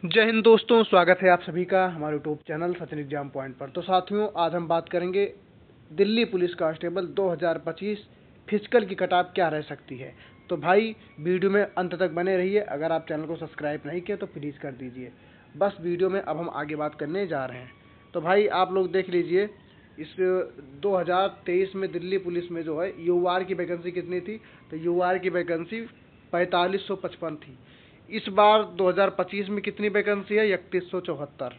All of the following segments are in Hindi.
जय हिंद दोस्तों, स्वागत है आप सभी का हमारे YouTube channel Sachin exam point पर। तो साथियों, आज हम बात करेंगे दिल्ली पुलिस कांस्टेबल 2025 फिजिकल की कट-ऑफ क्या रह सकती है। तो भाई वीडियो में अंत तक बने रहिए। अगर आप चैनल को सब्सक्राइब नहीं किया तो प्लीज़ कर दीजिए। बस वीडियो में अब हम आगे बात करने जा रहे हैं। तो भाई आप लोग देख लीजिए, इस 2023 में दिल्ली पुलिस में जो है यूआर की वैकेंसी कितनी थी। तो यूआर की वैकेंसी 4555 थी। इस बार 2025 में कितनी वैकेंसी है? 3174।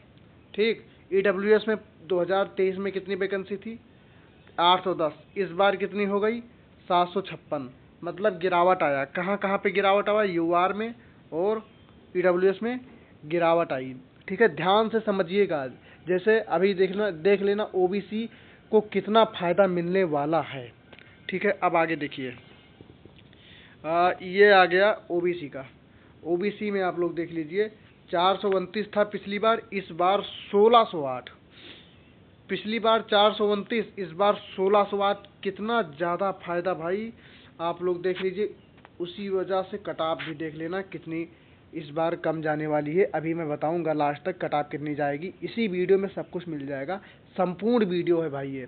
ठीक। ईडब्ल्यूएस में 2023 में कितनी वैकेंसी थी? 810। इस बार कितनी हो गई? 756। मतलब गिरावट आया। कहाँ कहाँ पे गिरावट आया? यूआर में और ईडब्ल्यूएस में गिरावट आई। ठीक है, ध्यान से समझिएगा। जैसे अभी देख लेना ओबीसी को कितना फायदा मिलने वाला है। ठीक है, अब आगे देखिए। ये आ गया ओबीसी का। ओबीसी में आप लोग देख लीजिए, 429 था पिछली बार, इस बार 1608। पिछली बार 429, इस बार 1608। कितना ज़्यादा फायदा भाई, आप लोग देख लीजिए। उसी वजह से कट-ऑफ भी देख लेना कितनी इस बार कम जाने वाली है। अभी मैं बताऊंगा लास्ट तक कट-ऑफ कितनी जाएगी। इसी वीडियो में सब कुछ मिल जाएगा। संपूर्ण वीडियो है भाई ये।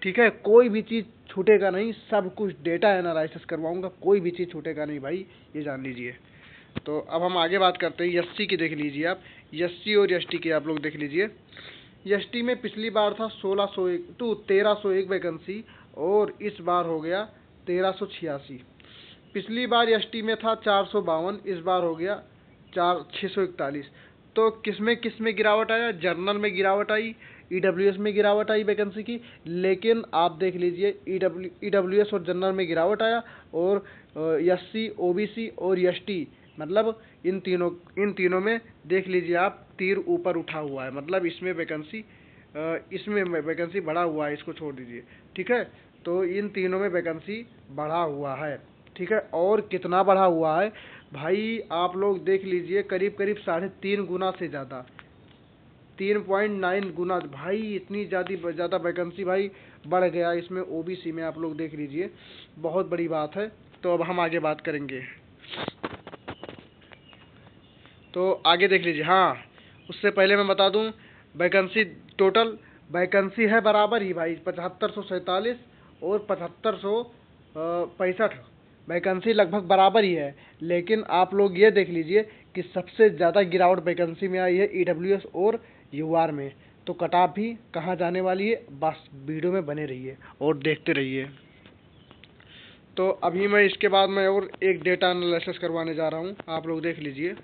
ठीक है, कोई भी चीज़ छूटेगा नहीं, सब कुछ डेटा एनालिसिस करवाऊंगा, कोई भी चीज़ छूटेगा नहीं भाई, ये जान लीजिए। तो अब हम आगे बात करते हैं एससी की। देख लीजिए आप, एससी और एसटी की आप लोग देख लीजिए। एसटी में पिछली बार था 1601 टू 1301 वैकेंसी, और इस बार हो गया 1386। पिछली बार एसटी में था 452, इस बार हो गया 641। तो किस में गिरावट आया? जर्नल में गिरावट आई, ईडब्ल्यूएस में गिरावट आई वैकेंसी की। लेकिन आप देख लीजिए, ईडब्ल्यूएस और जनरल में गिरावट आया, और एससी, ओबीसी और एसटी, मतलब इन तीनों में देख लीजिए आप, तीर ऊपर उठा हुआ है। मतलब इसमें वैकेंसी बढ़ा हुआ है, इसको छोड़ दीजिए। ठीक है, तो इन तीनों में वैकेंसी बढ़ा हुआ है। ठीक है, और कितना बढ़ा हुआ है भाई, आप लोग देख लीजिए, करीब करीब 3.5 गुना से ज़्यादा, 3.9 गुना भाई। इतनी ज़्यादा वैकेंसी भाई बढ़ गया इसमें ओबीसी में, आप लोग देख लीजिए, बहुत बड़ी बात है। तो अब हम आगे बात करेंगे। तो आगे देख लीजिए। हाँ, उससे पहले मैं बता दूं, वैकेंसी टोटल वैकेंसी है बराबर ही भाई, 7547 और 7565 वैकेंसी लगभग बराबर ही है। लेकिन आप लोग ये देख लीजिए कि सबसे ज़्यादा गिरावट वैकेंसी में आई है ईडब्ल्यूएस और यूआर में। तो कट-ऑफ भी कहाँ जाने वाली है, बस वीडियो में बने रहिए और देखते रहिए। तो अभी मैं इसके बाद मैं और एक डेटा एनालिसिस करवाने जा रहा हूँ, आप लोग देख लीजिए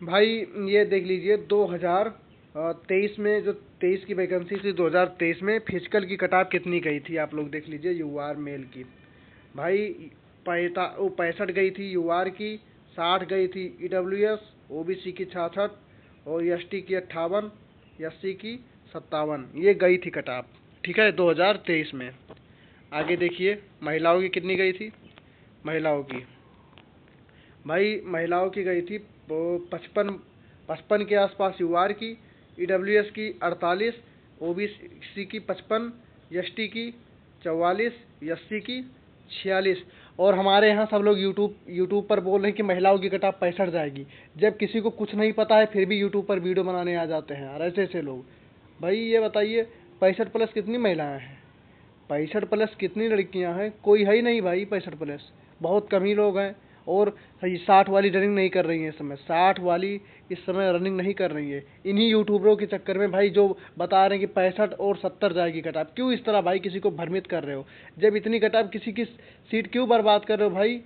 भाई। ये देख लीजिए 2023 में जो 23 की वैकेंसी थी, 2023 में फिजिकल की कट-ऑफ कितनी गई थी, आप लोग देख लीजिए। यूआर मेल की भाई 65 गई थी यूआर की, 60 गई थी ईडब्ल्यूएस, ओबीसी की 66 और एसटी की 58, एससी की 57, ये गई थी कट-ऑफ। ठीक है, 2023 में। आगे देखिए महिलाओं की कितनी गई थी। महिलाओं की भाई, महिलाओं की गई थी 55 के आसपास यूआर की, ईडब्ल्यूएस की 48, ओबीसी की 55, एसटी की 44, एससी की 46। और हमारे यहाँ सब लोग यूट्यूब पर बोल रहे हैं कि महिलाओं की कट-ऑफ 65 जाएगी। जब किसी को कुछ नहीं पता है फिर भी यूट्यूब पर वीडियो बनाने आ जाते हैं यार, ऐसे ऐसे लोग। भाई ये बताइए, 65 प्लस कितनी महिलाएं हैं? 65 प्लस कितनी लड़कियां हैं? कोई है ही नहीं भाई 65 प्लस, बहुत कम ही लोग हैं। और 60 वाली रनिंग नहीं कर रही है इस समय, 60 वाली इस समय रनिंग नहीं कर रही है। इन्हीं यूट्यूबरों के चक्कर में भाई, जो बता रहे हैं कि 65 और 70 जाएगी कट-ऑफ। क्यों इस तरह भाई किसी को भ्रमित कर रहे हो? जब इतनी कट-ऑफ, किसी की सीट क्यों बर्बाद कर रहे हो भाई?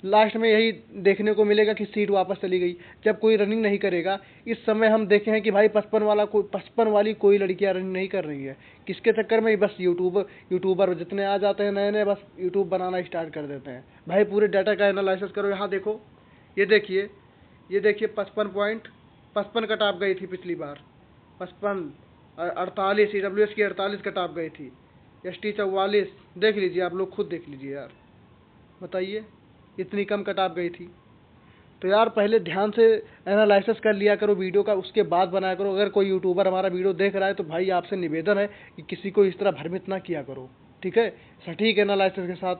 लास्ट में यही देखने को मिलेगा कि सीट वापस चली गई, जब कोई रनिंग नहीं करेगा। इस समय हम देखे हैं कि भाई 55 वाली कोई लड़कियां रनिंग नहीं कर रही है। किसके चक्कर में? बस यूट्यूबर जितने आ जाते हैं नए नए, बस यूट्यूब बनाना स्टार्ट कर देते हैं। भाई पूरे डाटा का एनालिसिस करो, यहाँ देखो, ये देखिए 55.55 कट-ऑफ गई थी पिछली बार। 55, 48 ईडब्ल्यूएस की 48 कट-ऑफ गई थी, एसटी 44। देख लीजिए आप लोग, खुद देख लीजिए यार, बताइए इतनी कम कट-ऑफ गई थी। तो यार पहले ध्यान से एनालिसिस कर लिया करो वीडियो का, उसके बाद बनाया करो। अगर कोई यूट्यूबर हमारा वीडियो देख रहा है तो भाई आपसे निवेदन है कि किसी को इस तरह भ्रमित ना किया करो। ठीक है, सटीक एनालिसिस के साथ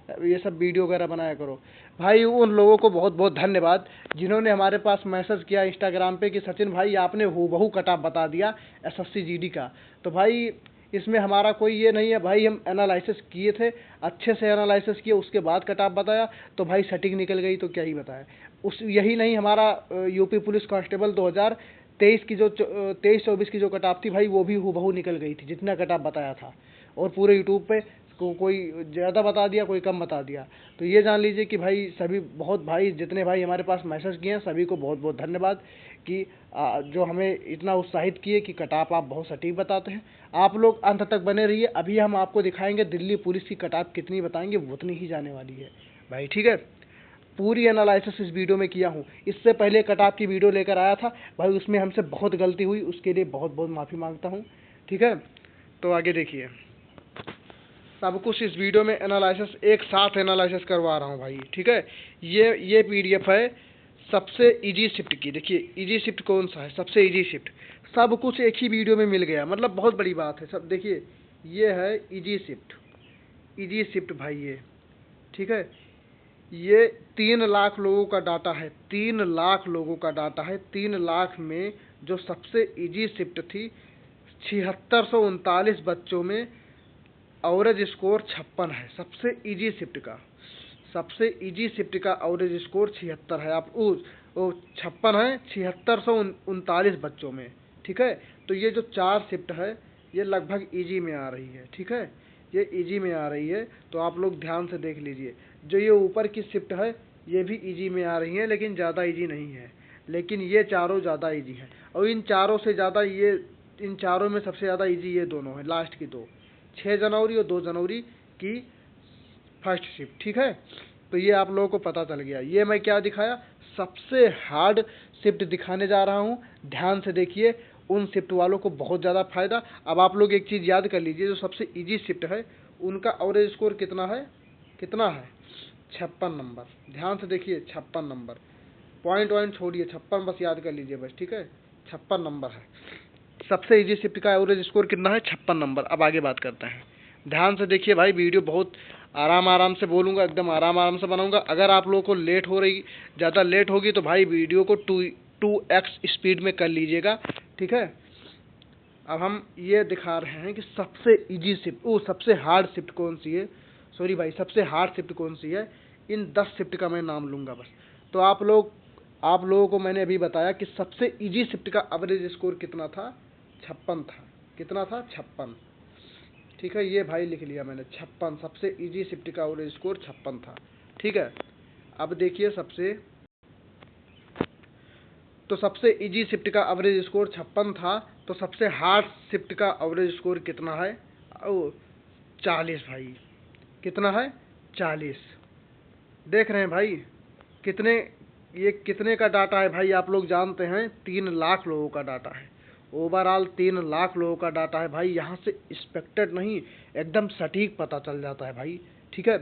ये सब वीडियो वगैरह बनाया करो। भाई उन लोगों को बहुत बहुत धन्यवाद जिन्होंने हमारे पास मैसेज किया इंस्टाग्राम पे कि सचिन भाई आपने हूबहू कटऑफ बता दिया एसएससी जीडी का। तो भाई इसमें हमारा कोई ये नहीं है भाई, हम एनालिसिस किए थे, अच्छे से एनालिसिस किए, उसके बाद कटऑफ बताया तो भाई सटीक निकल गई, तो क्या ही बताया। उस यही नहीं, हमारा यूपी पुलिस कांस्टेबल 2023 की जो 23-24 की जो कटऑफ थी भाई, वो भी हूबहू निकल गई थी जितना कटऑफ बताया था। और पूरे यूट्यूब पे कोई ज़्यादा बता दिया, कोई कम बता दिया। तो ये जान लीजिए कि भाई सभी बहुत भाई जितने भाई हमारे पास मैसेज किए हैं सभी को बहुत बहुत धन्यवाद कि जो हमें इतना उत्साहित किए कि कटऑफ आप बहुत सटीक बताते हैं। आप लोग अंत तक बने रहिए, अभी हम आपको दिखाएंगे दिल्ली पुलिस की कटऑफ कितनी बताएंगे, वो उतनी ही जाने वाली है भाई, ठीक है। पूरी एनालिसिस इस वीडियो में किया हूँ। इससे पहले कटऑफ की वीडियो लेकर आया था भाई, उसमें हमसे बहुत गलती हुई, उसके लिए बहुत बहुत माफ़ी मांगता हूँ, ठीक है। तो आगे देखिए, सब कुछ इस वीडियो में एनालिसिस एक साथ एनालिसिस करवा रहा हूँ भाई, ठीक है। ये पीडीएफ है सबसे इजी शिफ्ट की। देखिए इजी शिफ्ट कौन सा है, सबसे इजी शिफ्ट, सब कुछ एक ही वीडियो में मिल गया, मतलब बहुत बड़ी बात है सब। देखिए ये है इजी शिफ्ट, इजी शिफ्ट भाई ये, ठीक है। ये 3 लाख लोगों का डाटा है, 3 लाख लोगों का डाटा है। 3 लाख में जो सबसे इजी शिफ्ट थी, 7639 बच्चों में एवरेज स्कोर 56 है। सबसे इजी शिफ्ट का, सबसे इजी शिफ्ट का एवरेज स्कोर 76 है। आप वो 56 है 7639 बच्चों में, ठीक है। तो ये जो 4 शिफ्ट है ये लगभग इजी में आ रही है, ठीक है, ये इजी में आ रही है। तो आप लोग ध्यान से देख लीजिए, जो ये ऊपर की शिफ्ट है ये भी इजी में आ रही है, लेकिन ज़्यादा इजी नहीं है, लेकिन ये चारों ज़्यादा इजी हैं। और इन चारों से ज़्यादा ये, इन चारों में सबसे ज़्यादा इजी ये दोनों है, लास्ट की दो, 6 जनवरी और 2 जनवरी की फर्स्ट शिफ्ट, ठीक है। तो ये आप लोगों को पता चल गया। ये मैं क्या दिखाया, सबसे हार्ड शिफ्ट दिखाने जा रहा हूँ, ध्यान से देखिए, उन शिफ्ट वालों को बहुत ज़्यादा फायदा। अब आप लोग एक चीज़ याद कर लीजिए, जो सबसे इजी शिफ्ट है उनका एवरेज स्कोर कितना है, कितना है, 56 नंबर। ध्यान से देखिए 56 नंबर, पॉइंट छोड़िए, 56 बस याद कर लीजिए बस, ठीक है, 56 नंबर है। सबसे इजी शिफ्ट का एवरेज स्कोर कितना है, 56 नंबर। अब आगे बात करते हैं, ध्यान से देखिए भाई, वीडियो बहुत आराम से बोलूँगा, एकदम आराम से बनाऊँगा। अगर आप लोगों को लेट हो रही, ज़्यादा लेट होगी तो भाई वीडियो को 2x स्पीड में कर लीजिएगा, ठीक है। अब हम ये दिखा रहे हैं कि सबसे इजी शिफ्ट, वो सबसे हार्ड शिफ्ट कौन सी है, सॉरी भाई सबसे हार्ड शिफ्ट कौन सी है। इन 10 शिफ्ट का मैं नाम लूँगा बस। तो आप लोगों को मैंने अभी बताया कि सबसे इजी शिफ्ट का एवरेज स्कोर कितना था, 56 था। कितना था, 56, ठीक है। ये भाई लिख लिया मैंने, 56, सबसे इजी शिफ्ट का एवरेज स्कोर 56 था, ठीक है। अब देखिए तो सबसे इजी शिफ्ट का एवरेज स्कोर 56 था, तो सबसे हार्ड शिफ्ट का एवरेज स्कोर कितना है, 40 भाई। कितना है, 40। देख रहे हैं भाई कितने, ये कितने का डाटा है भाई, आप लोग जानते हैं 3 लाख लोगों का डाटा है, ओवरऑल 3 लाख लोगों का डाटा है भाई। यहाँ से एक्सपेक्टेड नहीं, एकदम सटीक पता चल जाता है भाई, ठीक है।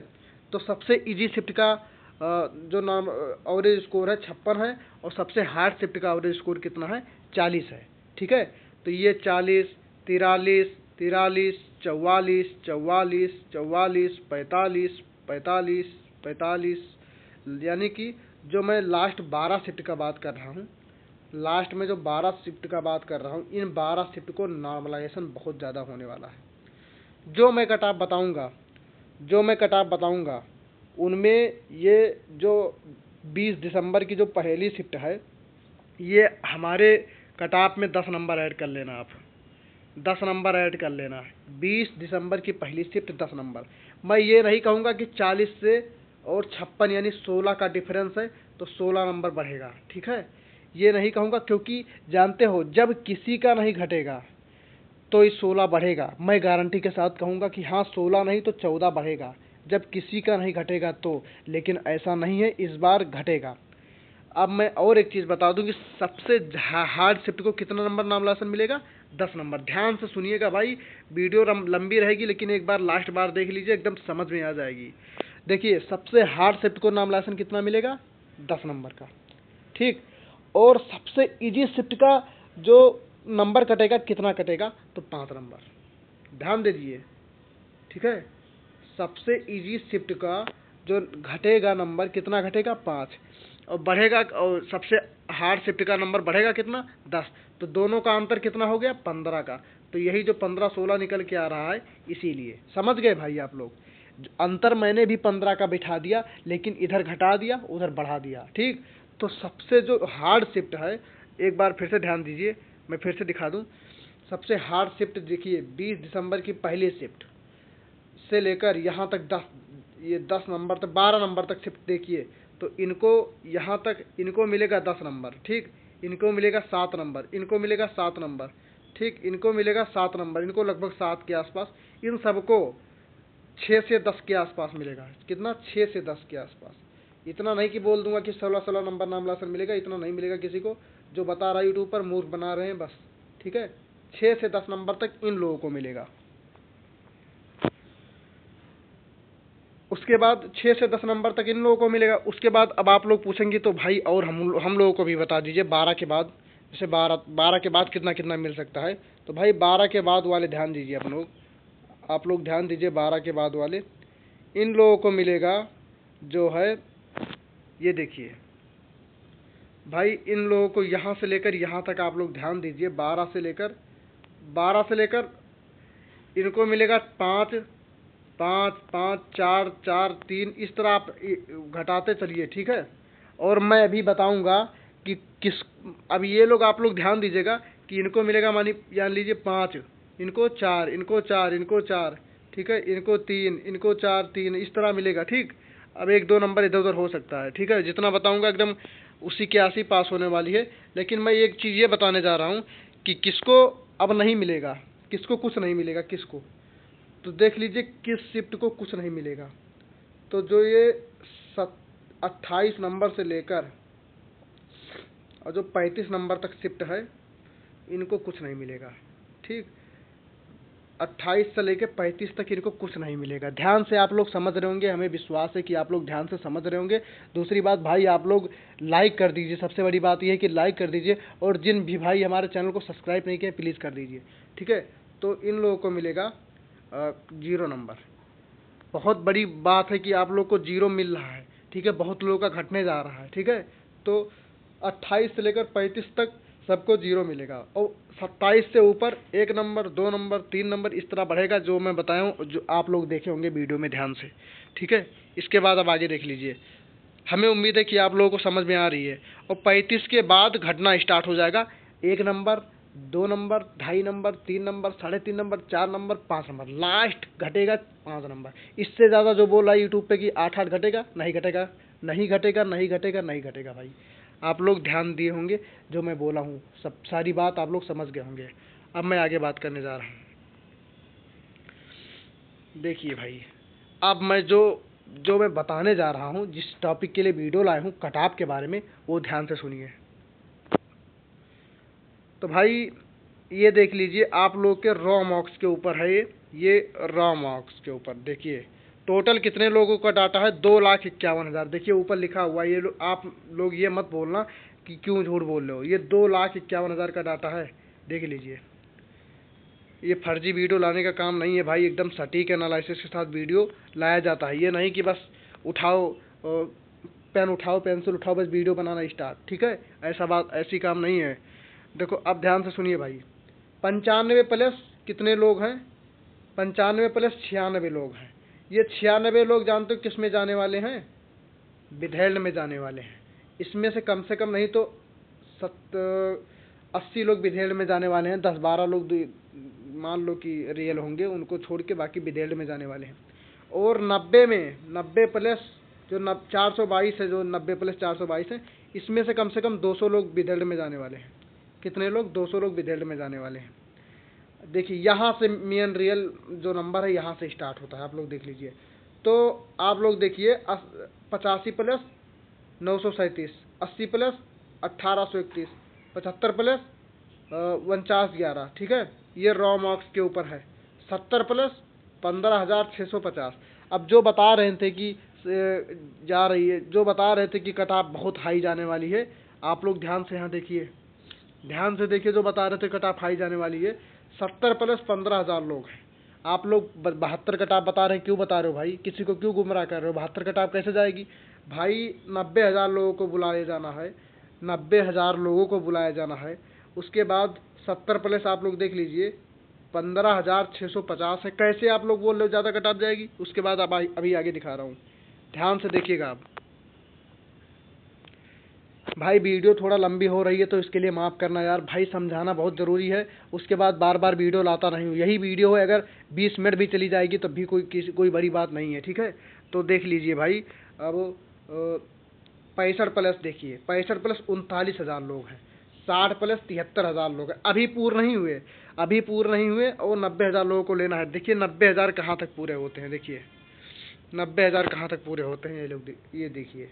तो सबसे इजी शिफ्ट का जो नाम एवरेज स्कोर है 56 है, और सबसे हार्ड शिफ्ट का एवरेज स्कोर कितना है, 40 है, ठीक है। तो ये 40, 43, 43, 44, 44, 44, 45, 45, 45, यानी कि जो मैं लास्ट 12 शिफ्ट का बात कर रहा हूँ, लास्ट में जो 12 शिफ्ट का बात कर रहा हूँ, इन 12 शिफ्ट को नॉर्मलाइजेशन बहुत ज़्यादा होने वाला है। जो मैं कट ऑफ बताऊँगा उनमें ये जो 20 दिसंबर की जो पहली शिफ्ट है, ये हमारे कट ऑफ में 10 नंबर ऐड कर लेना, आप 10 नंबर ऐड कर लेना। 20 दिसंबर की पहली शिफ्ट 10 नंबर। मैं ये नहीं कहूँगा कि 40 से और 56 यानी 16 का डिफरेंस है तो 16 नंबर बढ़ेगा, ठीक है, ये नहीं कहूँगा, क्योंकि जानते हो जब किसी का नहीं घटेगा तो इस 16 बढ़ेगा। मैं गारंटी के साथ कहूँगा कि हाँ 16 नहीं तो 14 बढ़ेगा, जब किसी का नहीं घटेगा तो, लेकिन ऐसा नहीं है, इस बार घटेगा। अब मैं और एक चीज़ बता दूं कि सबसे हार्ड शिफ्ट को कितना नंबर नॉमिनेशन मिलेगा, 10 नंबर। ध्यान से सुनिएगा भाई, वीडियो लंबी रहेगी लेकिन एक बार लास्ट बार देख लीजिए, एकदम समझ में आ जाएगी। देखिए सबसे हार्ड शिफ्ट को नॉमिनेशन कितना मिलेगा, 10 नंबर का, ठीक। और सबसे इजी शिफ्ट का जो नंबर कटेगा, कितना कटेगा, तो 5 नंबर। ध्यान दीजिए, ठीक है, सबसे इजी शिफ्ट का जो घटेगा नंबर कितना घटेगा 5, और बढ़ेगा, और सबसे हार्ड शिफ्ट का नंबर बढ़ेगा कितना 10। तो दोनों का अंतर कितना हो गया 15 का। तो यही जो 15-16 निकल के आ रहा है, इसीलिए समझ गए भाई आप लोग। अंतर मैंने भी 15 का बिठा दिया, लेकिन इधर घटा दिया उधर बढ़ा दिया, ठीक। तो सबसे जो हार्ड शिफ्ट है, एक बार फिर से ध्यान दीजिए, मैं फिर से दिखा दूं। सबसे हार्ड शिफ्ट देखिए 20 दिसंबर की पहली शिफ्ट से लेकर यहाँ तक 10 नंबर तक 12 नंबर तक शिफ्ट देखिए। तो इनको यहाँ तक इनको मिलेगा 10 नंबर, ठीक। इनको मिलेगा 7 नंबर, इनको मिलेगा 7 नंबर, ठीक। इनको मिलेगा 7 नंबर, इनको लगभग 7 के आसपास। इन सबको 6 से 10 के आसपास मिलेगा। कितना 6 से 10 के आसपास। इतना नहीं कि बोल दूंगा कि 16-16 नंबर नाम लासन मिलेगा, इतना नहीं मिलेगा किसी को। जो बता रहा है यूट्यूब पर मूर्ख बना रहे हैं बस, ठीक है। 6 से 10 नंबर तक इन लोगों को मिलेगा। उसके बाद 6 से 10 नंबर तक इन लोगों को मिलेगा। उसके बाद अब आप लोग पूछेंगे तो भाई और हम लोगों को भी बता दीजिए 12 के बाद, जैसे 12 के बाद कितना कितना मिल सकता है। तो भाई 12 के बाद वाले ध्यान दीजिए आप लोग ध्यान दीजिए। 12 के बाद वाले इन लोगों को मिलेगा जो है, ये देखिए भाई, इन लोगों को यहाँ से लेकर यहाँ तक आप लोग ध्यान दीजिए। 12 से लेकर इनको मिलेगा 5 5 5 4 4 3, इस तरह आप घटाते चलिए, ठीक है। और मैं अभी बताऊंगा कि अब ये लोग आप लोग ध्यान दीजिएगा कि इनको मिलेगा, मान लीजिए 5, इनको 4, इनको 4, इनको 4, ठीक है। इनको 3, इनको 4 3, इस तरह मिलेगा, ठीक। अब 1-2 नंबर इधर उधर हो सकता है, ठीक है। जितना बताऊंगा एकदम उसी के आस ही पास होने वाली है। लेकिन मैं एक चीज़ ये बताने जा रहा हूँ कि किसको अब नहीं मिलेगा, किसको कुछ नहीं मिलेगा, किसको। तो देख लीजिए किस शिफ्ट को कुछ नहीं मिलेगा। तो जो ये 28 नंबर से लेकर और जो 35 नंबर तक शिफ्ट है, इनको कुछ नहीं मिलेगा, ठीक। 28 से लेकर 35 तक इनको कुछ नहीं मिलेगा। ध्यान से आप लोग समझ रहे होंगे, हमें विश्वास है कि आप लोग ध्यान से समझ रहे होंगे। दूसरी बात भाई, आप लोग लाइक कर दीजिए। सबसे बड़ी बात यह है कि लाइक कर दीजिए, और जिन भी भाई हमारे चैनल को सब्सक्राइब नहीं किया प्लीज़ कर दीजिए, ठीक है। तो इन लोगों को मिलेगा 0 नंबर। बहुत बड़ी बात है कि आप लोग को 0 मिल रहा है, ठीक है। बहुत लोगों का घटने जा रहा है, ठीक है। तो 28 से लेकर 35 तक सबको 0 मिलेगा, और 27 से ऊपर 1 नंबर 2 नंबर 3 नंबर इस तरह बढ़ेगा, जो मैं बताया हूँ, जो आप लोग देखे होंगे वीडियो में ध्यान से, ठीक है। इसके बाद अब आगे देख लीजिए। हमें उम्मीद है कि आप लोगों को समझ में आ रही है। और 35 के बाद घटना स्टार्ट हो जाएगा। 1 number 2 number 2.5 number 3 number 3.5 number 4 number 5 number, last घटेगा 5 नंबर। इससे ज़्यादा जो बोल रहा है यूट्यूब पे कि 8 घटेगा, नहीं घटेगा, नहीं घटेगा, नहीं घटेगा, नहीं घटेगा। भाई आप लोग ध्यान दिए होंगे जो मैं बोला हूँ, सब सारी बात आप लोग समझ गए होंगे। अब मैं आगे बात करने जा रहा हूँ। देखिए भाई, अब मैं जो मैं बताने जा रहा हूँ, जिस टॉपिक के लिए वीडियो लाया हूँ कट ऑफ के बारे में, वो ध्यान से सुनिए। तो भाई ये देख लीजिए, आप लोग के रॉ मार्क्स के ऊपर है ये रॉ मार्क्स के ऊपर देखिए टोटल कितने लोगों का डाटा है, 2,51,000। देखिए ऊपर लिखा हुआ है। ये आप लोग ये मत बोलना कि क्यों झूठ बोल रहे हो, ये 2,51,000 का डाटा है। देख लीजिए, ये फर्जी वीडियो लाने का काम नहीं है भाई, एकदम सटीक एनालिसिस के साथ वीडियो लाया जाता है। ये नहीं कि बस उठाओ पेन उठाओ पेंसिल उठाओ बस वीडियो बनाना स्टार्ट, ठीक है। ऐसी काम नहीं है। देखो अब ध्यान से सुनिए भाई, 95 प्लस कितने लोग हैं, 95 प्लस 96 लोग हैं। ये 96 लोग जानते हो किस में जाने वाले हैं, विधेयक में जाने वाले हैं। इसमें से कम नहीं तो 80 लोग विधेयक में जाने वाले हैं। 10-12 लोग मान लो कि रियल होंगे, उनको छोड़ के बाकी विधेयक में जाने वाले हैं। और 90 प्लस जो 422 है, जो 90 प्लस 422 है, इसमें से कम 200 लोग विधेयक में जाने वाले हैं। कितने लोग, 200 लोग विधेयक में जाने वाले हैं। देखिए यहाँ से मेन रियल जो नंबर है यहाँ से स्टार्ट होता है, आप लोग देख लीजिए। तो आप लोग देखिए 85 प्लस 937, 80 प्लस 1831, 75 प्लस 4911, ठीक है। ये रॉ मार्क्स के ऊपर है। 70 प्लस 15,650। अब जो बता रहे थे कि जा रही है, जो बता रहे थे कि कट ऑफ बहुत हाई जाने वाली है, आप लोग ध्यान से यहाँ देखिए, ध्यान से देखिए, जो बता रहे थे कट ऑफ हाई जाने वाली है, 70 प्लस 15,000 लोग हैं। आप लोग 72 कटाप बता रहे हैं, क्यों बता रहे हो भाई? किसी को क्यों गुमराह कर रहे हो? 72 कटाप कैसे जाएगी भाई? 90,000 लोगों को बुलाया जाना है, 90,000 लोगों को बुलाया जाना है। उसके बाद 70 प्लस आप लोग देख लीजिए 15,650 है। कैसे आप लोग बोल रहे हो ज़्यादा कटाप जाएगी? उसके बाद अब अभी आगे दिखा रहा हूँ, ध्यान से देखिएगा आप। भाई वीडियो थोड़ा लंबी हो रही है तो इसके लिए माफ़ करना यार भाई, समझाना बहुत ज़रूरी है। उसके बाद बार बार वीडियो लाता नहीं हूँ। यही वीडियो है, अगर 20 मिनट भी चली जाएगी तब भी कोई बड़ी बात नहीं है, ठीक है। तो देख लीजिए भाई, अब 65 प्लस देखिए, 65 प्लस 39,000 लोग हैं, 60 प्लस 73,000 लोग हैं, अभी पूर्ण नहीं हुए, और 90,000 लोगों को लेना है। देखिए 90,000 कहाँ तक पूरे होते हैं, देखिए 90,000 कहाँ तक पूरे होते हैं ये लोग, ये देखिए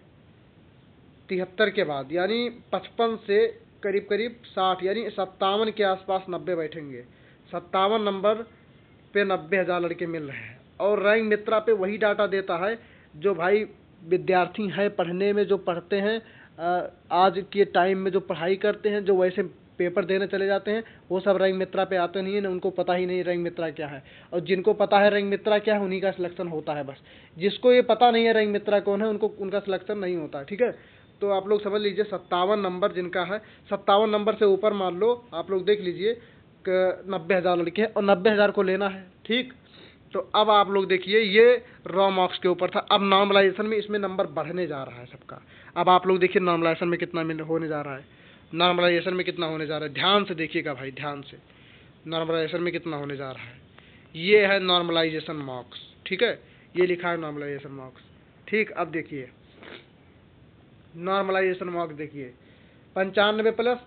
73 के बाद, यानी 55 से करीब करीब 60, यानी 57 के आसपास 90 बैठेंगे। 57 नंबर पे 90,000 लड़के मिल रहे हैं। और रैंक मित्रा पे वही डाटा देता है जो भाई विद्यार्थी हैं, पढ़ने में जो पढ़ते हैं, आज के टाइम में जो पढ़ाई करते हैं, जो वैसे पेपर देने चले जाते हैं, वो सब रैंक मित्रा पे आते नहीं है ना, उनको पता ही नहीं रैंक मित्रा क्या है। और जिनको पता है रैंक मित्रा क्या है उन्हीं का सिलेक्शन होता है। बस जिसको ये पता नहीं है रैंक मित्रा कौन है, उनका सिलेक्शन नहीं होता, ठीक है। तो आप लोग समझ लीजिए 57 नंबर जिनका है, 57 नंबर से ऊपर मान लो आप लोग देख लीजिए 90,000 लड़के हैं और 90,000 को लेना है, ठीक। तो अब आप लोग देखिए ये रॉ मार्क्स के ऊपर था। अब नॉर्मलाइजेशन में इसमें नंबर बढ़ने जा रहा है सबका। अब आप लोग देखिए नॉर्मलाइजेशन में कितना होने जा रहा है, नॉर्मलाइजेशन में कितना होने जा रहा है, ध्यान से देखिएगा भाई, ध्यान से। नॉर्मलाइजेशन में कितना होने जा रहा है, ये है नॉर्मलाइजेशन मार्क्स, ठीक है, ये लिखा है नॉर्मलाइजेशन मार्क्स, ठीक। अब देखिए नॉर्मलाइजेशन मार्क्स देखिए 95 प्लस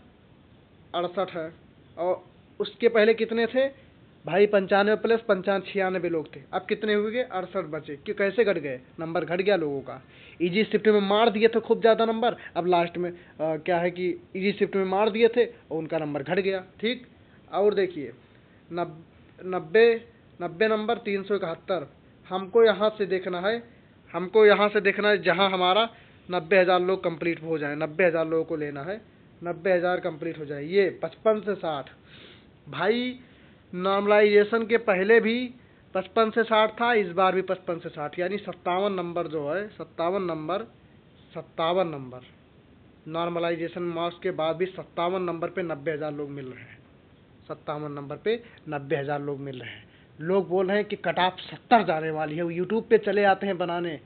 68 है, और उसके पहले कितने थे भाई? 95 प्लस 95 लोग थे। अब कितने हुए गए? 68 बचे। क्यों, कैसे घट गए? नंबर घट गया लोगों का। इजी शिफ्ट में मार दिए थे खूब ज़्यादा नंबर, अब लास्ट में क्या है कि इजी शिफ्ट में मार दिए थे और उनका नंबर घट गया, ठीक। और देखिए 90 नंबर 371, हमको यहाँ से देखना है, जहाँ हमारा 90,000 लोग कंप्लीट हो जाए, 90,000 लोगों को लेना है, 90,000 कंप्लीट हो जाए। ये 55 से 60 भाई, नॉर्मलाइजेशन के पहले भी 55 से 60 था, इस बार भी 55 से 60, यानी 57 नंबर जो है, 57 नंबर नॉर्मलाइजेशन मार्क्स के बाद भी 57 नंबर पे 90,000 लोग मिल रहे हैं, 57 नंबर पे 90,000 लोग मिल रहे हैं। लोग बोल रहे हैं कि कट ऑफ 70 जाने वाली है, वो यूट्यूब पे चले आते हैं बनाने।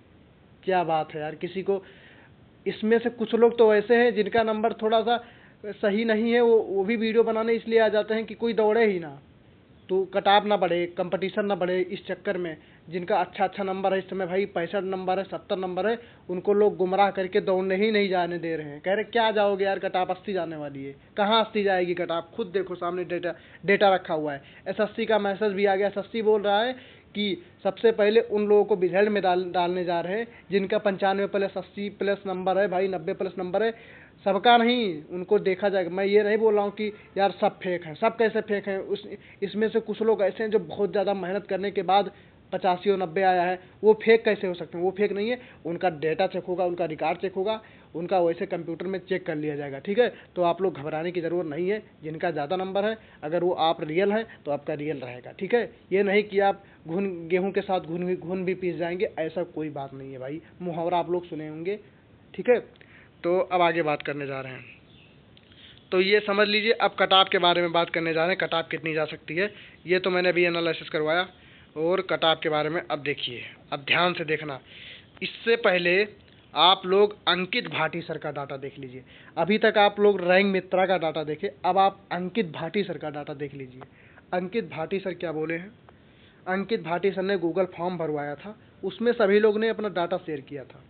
क्या बात है यार, किसी को इसमें से कुछ लोग तो ऐसे हैं जिनका नंबर थोड़ा सा सही नहीं है, वो भी वीडियो बनाने इसलिए आ जाते हैं कि कोई दौड़े ही ना, तो कटाव ना बढ़े, कंपटीशन ना बढ़े। इस चक्कर में जिनका अच्छा नंबर है, इस समय भाई 65 नंबर है, 70 नंबर है, उनको लोग गुमराह करके दौड़ने ही नहीं जाने दे रहे हैं। कह रहे क्या जाओगे यार, कटाव 80 जाने वाली है। कहाँ 80 जाएगी कटाव? खुद देखो सामने डेटा रखा हुआ है। एसएससी का मैसेज भी आ गया। एसएससी बोल रहा है कि सबसे पहले उन लोगों को रिजल्ट में डालने जा रहे हैं जिनका 95 प्लस 80 प्लस नंबर है, भाई 90 प्लस नंबर है, सबका नहीं, उनको देखा जाएगा। मैं ये नहीं बोल रहा हूँ कि यार सब फेक हैं, सब कैसे फेक हैं, इसमें से कुछ लोग ऐसे हैं जो बहुत ज़्यादा मेहनत करने के बाद 85 और 90 आया है, वो फेक कैसे हो सकते हैं? वो फेक नहीं है, उनका डेटा चेक होगा, उनका रिकॉर्ड चेक होगा, उनका वैसे कंप्यूटर में चेक कर लिया जाएगा, ठीक है। तो आप लोग घबराने की ज़रूरत नहीं है। जिनका ज़्यादा नंबर है, अगर वो आप रियल हैं तो आपका रियल रहेगा, ठीक है। ये नहीं कि आप गेहूँ के साथ घुन भी पीस जाएंगे, ऐसा कोई बात नहीं है भाई। मुहावरा आप लोग सुने होंगे, ठीक है। तो अब आगे बात करने जा रहे हैं, तो ये समझ लीजिए। अब कटाव के बारे में बात करने जा रहे हैं, कटाव कितनी जा सकती है, ये तो मैंने अभी एनालिसिस करवाया। और कटाव के बारे में अब देखिए, अब ध्यान से देखना। इससे पहले आप लोग अंकित भाटी सर का डाटा देख लीजिए। अभी तक आप लोग रैंक मित्रा का डाटा देखे, अब आप अंकित भाटी सर का डाटा देख लीजिए। अंकित भाटी सर क्या बोले हैं? अंकित भाटी सर ने गूगल फॉर्म भरवाया था, उसमें सभी लोग ने अपना डाटा शेयर किया था।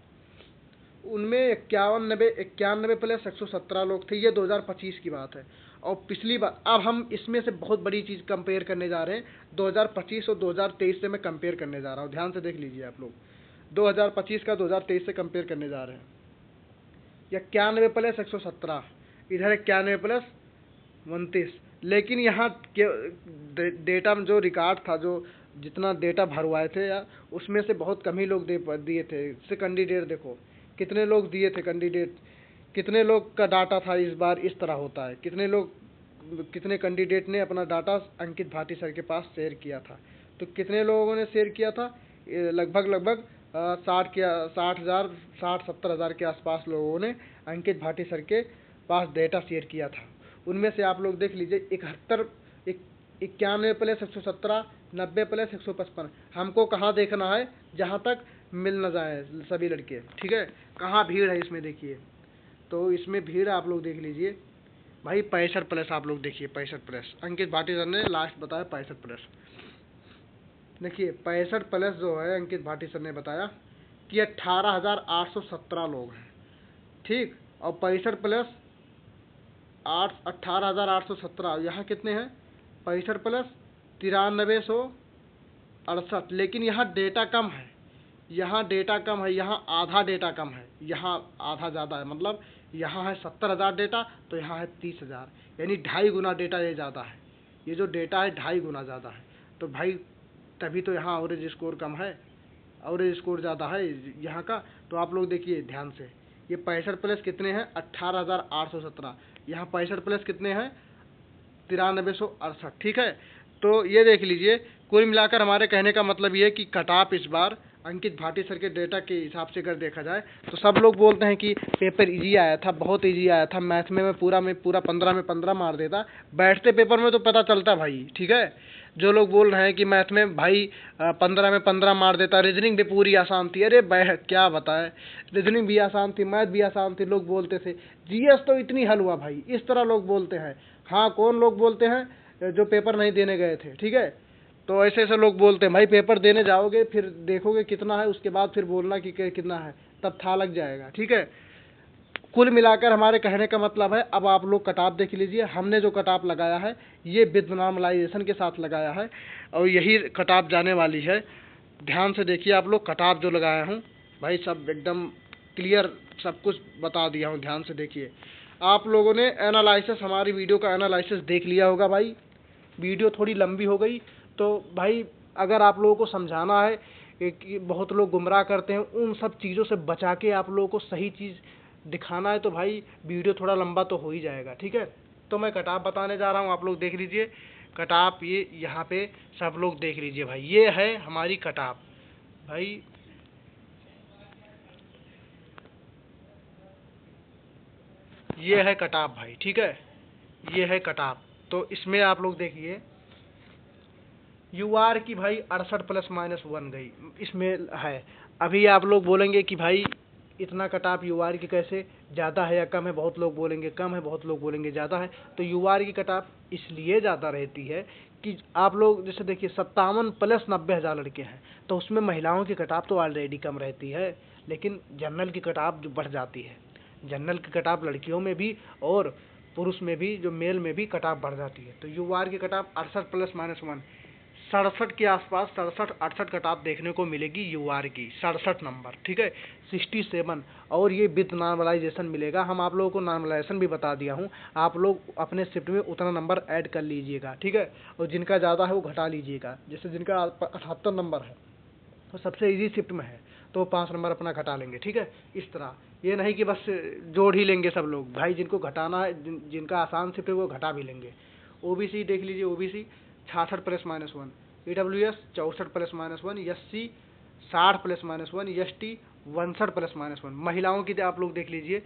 उनमें 91 प्लस 117 लोग थे। ये 2025 की बात है। और पिछली बार, अब हम इसमें से बहुत बड़ी चीज़ कंपेयर करने जा रहे हैं, 2025 और 2023 से मैं कंपेयर करने जा रहा हूँ। ध्यान से देख लीजिए आप लोग, 2025 का 2023 से कंपेयर करने जा रहे हैं। 91 प्लस 117, इधर 91 प्लस 29। लेकिन यहाँ डेटा में जो रिकॉर्ड था, जो जितना डेटा भरवाए थे या उसमें से बहुत कम ही लोग दिए थे। इससे कैंडिडेट देखो कितने लोग दिए थे, कैंडिडेट कितने लोग का डाटा था। इस बार इस तरह होता है, कितने कैंडिडेट ने अपना डाटा अंकित भाटी सर के पास शेयर किया था। तो कितने लोगों ने शेयर किया था? लगभग 60-70 हज़ार के आसपास लोगों ने अंकित भाटी सर के पास डेटा शेयर किया था। उनमें से आप लोग देख लीजिए 91+117, 90+155। हमको कहाँ देखना है? जहाँ तक मिल न जाए सभी लड़के, ठीक है। कहाँ भीड़ है इसमें देखिए, तो इसमें भीड़ आप लोग देख लीजिए भाई 65+। आप लोग देखिए 65+, अंकित भाटी सर ने लास्ट बताया 65+। देखिए 65+ जो है अंकित भाटी सर ने बताया कि 18,817 लोग हैं, ठीक। और 65+8 18,817, यहाँ कितने हैं? 65+9368। लेकिन यहाँ डेटा कम है, यहाँ आधा डेटा कम है, यहाँ आधा ज़्यादा है। मतलब यहाँ है 70,000 डेटा, तो यहाँ है 30,000, यानी 2.5 गुना डेटा ये ज़्यादा है। ये जो डेटा है 2.5 गुना ज़्यादा है। तो भाई तभी तो यहाँ एवरेज स्कोर कम है, एवरेज स्कोर ज़्यादा है यहाँ का। तो आप लोग देखिए ध्यान से, ये 65+ कितने हैं? 18,817। यहाँ 65+ कितने हैं? 9368, ठीक है। तो ये देख लीजिए, कुल मिलाकर हमारे कहने का मतलब ये है कि कट ऑफ इस बार अंकित भाटी सर के डेटा के हिसाब से अगर देखा जाए तो सब लोग बोलते हैं कि पेपर इजी आया था, बहुत इजी आया था, मैथ में पूरा 15 में 15 मार देता। बैठते पेपर में तो पता चलता भाई, ठीक है। जो लोग बोल रहे हैं कि मैथ में भाई 15 में 15 मार देता, रीजनिंग भी पूरी आसान थी, अरे क्या बताए, रीजनिंग भी आसान थी, मैथ भी आसान थी, लोग बोलते थे। जीएस तो इतनी हल हुआ भाई, इस तरह लोग बोलते हैं। हाँ, कौन लोग बोलते हैं? जो पेपर नहीं देने गए थे, ठीक है। तो ऐसे ऐसे लोग बोलते हैं भाई पेपर देने जाओगे, फिर देखोगे कितना है, उसके बाद फिर बोलना कि कितना है, तब था लग जाएगा, ठीक है। कुल मिलाकर हमारे कहने का मतलब है, अब आप लोग कट ऑफ देख लीजिए। हमने जो कट ऑफ लगाया है ये विद नॉर्मलाइजेशन के साथ लगाया है, और यही कट ऑफ जाने वाली है। ध्यान से देखिए आप लोग, कट ऑफ जो लगाया हूँ भाई सब एकदम क्लियर सब कुछ बता दिया हूँ। ध्यान से देखिए, आप लोगों ने एनालिसिस, हमारी वीडियो का एनालिसिस देख लिया होगा भाई। वीडियो थोड़ी लंबी हो गई, तो भाई अगर आप लोगों को समझाना है कि बहुत लोग गुमराह करते हैं, उन सब चीज़ों से बचा के आप लोगों को सही चीज़ दिखाना है, तो भाई वीडियो थोड़ा लंबा तो हो ही जाएगा, ठीक है। तो मैं कट ऑफ बताने जा रहा हूँ, आप लोग देख लीजिए कट ऑफ। ये यहाँ पे सब लोग देख लीजिए भाई, ये है हमारी कट ऑफ भाई। ये है कट ऑफ भाई, ठीक है, ये है कट ऑफ। तो इसमें आप लोग देखिए यूआर की भाई 68+-1 गई इसमें है। अभी आप लोग बोलेंगे कि भाई इतना कट ऑफ यूआर की कैसे, ज़्यादा है या कम है? बहुत लोग बोलेंगे कम है, बहुत लोग बोलेंगे ज़्यादा है। तो यूआर की कट ऑफ इसलिए ज़्यादा रहती है कि आप लोग जैसे देखिए 57+90,000 लड़के हैं, तो उसमें महिलाओं की कट ऑफ तो ऑलरेडी कम रहती है, लेकिन जनरल की कट ऑफ जो बढ़ जाती है। जनरल की कट ऑफ लड़कियों में भी और पुरुष में भी, जो मेल में भी कट ऑफ बढ़ जाती है। तो यूआर की कट ऑफ 68+-1 67 के आसपास, 67-68 कट ऑफ देखने को मिलेगी यूआर की, 67 नंबर, ठीक है, 67। और ये विद नॉर्मलाइजेशन मिलेगा। हम आप लोगों को नॉर्मलाइजेशन भी बता दिया हूँ, आप लोग अपने शिफ्ट में उतना नंबर ऐड कर लीजिएगा, ठीक है। और जिनका ज़्यादा है वो घटा लीजिएगा। जैसे जिनका 78 नंबर है तो सबसे इजी शिफ्ट में है, तो 5 नंबर अपना घटा लेंगे, ठीक है। इस तरह, ये नहीं कि बस जोड़ ही लेंगे सब लोग भाई, जिनको घटाना है, जिनका आसान शिफ्ट है वो घटा भी लेंगे। ओबीसी देख लीजिए, ओबीसी 66+-1, ईडब्ल्यूएस 64+-1, एससी 60+-1, एसटी 62+-1। महिलाओं की आप लोग देख लीजिए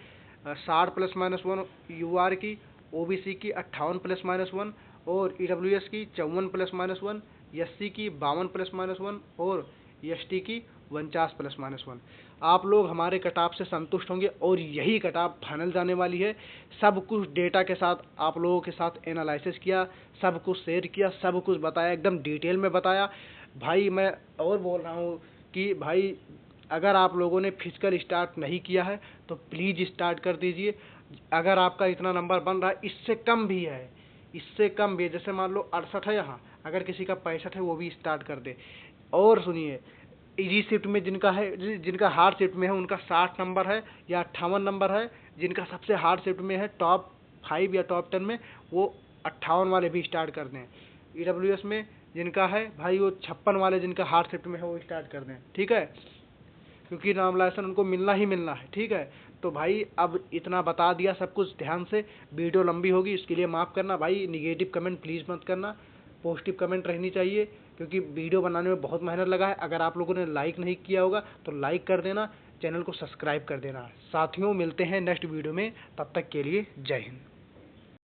60+-1 यूआर की, ओबीसी की 58+-1 और ईडब्ल्यूएस की 54+-1, एससी की 52+-1 और एसटी की 49+-1। आप लोग हमारे कट ऑफ से संतुष्ट होंगे और यही कट ऑफ फाइनल जाने वाली है। सब कुछ डेटा के साथ आप लोगों के साथ एनालिसिस किया, सब कुछ शेयर किया, सब कुछ बताया, एकदम डिटेल में बताया भाई। मैं और बोल रहा हूँ कि भाई अगर आप लोगों ने फिजिकल स्टार्ट नहीं किया है तो प्लीज़ स्टार्ट कर दीजिए। अगर आपका इतना नंबर बन रहा है, इससे कम भी है, इससे कम भी है, जैसे मान लो 68 है यहाँ, अगर किसी का 65 है वो भी स्टार्ट कर दे। और सुनिए, इजी शिफ्ट में जिनका है, जिनका हार्ड शिफ्ट में है उनका 60 नंबर है या 58 नंबर है। जिनका सबसे हार्ड शिफ्ट में है टॉप 5 या टॉप 10 में, वो 58 वाले भी स्टार्ट कर दें। ईडब्ल्यूएस में जिनका है भाई वो 56 वाले, जिनका हार्ड शिफ्ट में है वो स्टार्ट कर दें, ठीक है, क्योंकि नॉर्मलाइजेशन उनको मिलना ही मिलना है, ठीक है। तो भाई अब इतना बता दिया सब कुछ, ध्यान से। वीडियो लंबी होगी इसके लिए माफ़ करना भाई। निगेटिव कमेंट प्लीज़ मत करना, पॉजिटिव कमेंट रहनी चाहिए, क्योंकि वीडियो बनाने में बहुत मेहनत लगा है। अगर आप लोगों ने लाइक नहीं किया होगा तो लाइक कर देना, चैनल को सब्सक्राइब कर देना। साथियों, मिलते हैं नेक्स्ट वीडियो में, तब तक के लिए जय हिंद।